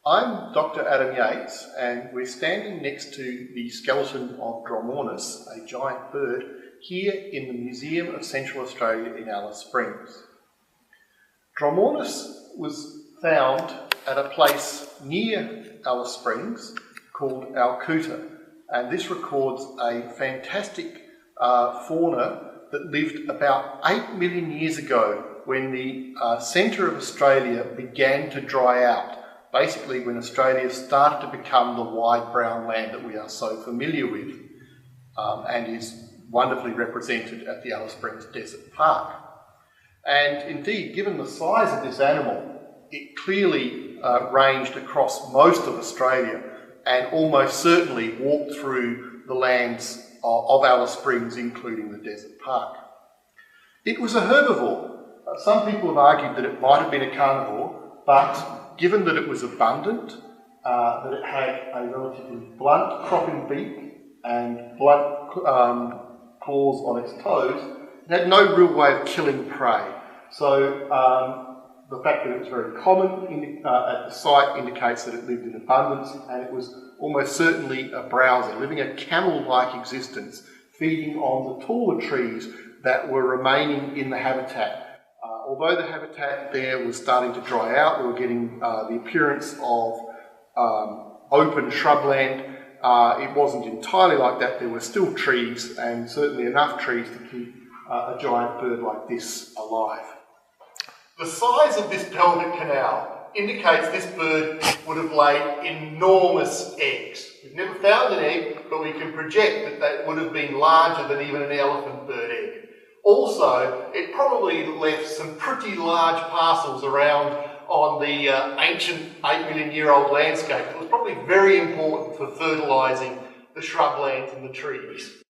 I'm Dr. Adam Yates, and we're standing next to the skeleton of Dromornis, a giant bird, here in the Museum of Central Australia in Alice Springs. Dromornis was found at a place near Alice Springs called Alcuta, and this records a fantastic fauna that lived about 8 million years ago when the centre of Australia began to dry out. Basically when Australia started to become the wide brown land that we are so familiar with and is wonderfully represented at the Alice Springs Desert Park. And indeed, given the size of this animal, it clearly ranged across most of Australia and almost certainly walked through the lands of Alice Springs, including the Desert Park. It was a herbivore. Some people have argued that it might have been a carnivore, but given that it was abundant, that it had a relatively blunt cropping beak and blunt claws on its toes, it had no real way of killing prey. So the fact that it was very common at the site indicates that it lived in abundance, and it was almost certainly a browser, living a camel-like existence, feeding on the taller trees that were remaining in the habitat. Although the habitat there was starting to dry out, we were getting the appearance of open shrubland. It wasn't entirely like that. There were still trees, and certainly enough trees to keep a giant bird like this alive. The size of this pelvic canal indicates this bird would have laid enormous eggs. We've never found an egg, but we can project that would have been larger than even an elephant bird egg. Also, it probably left some pretty large parcels around on the ancient 8 million year old landscape. It was probably very important for fertilising the shrublands and the trees.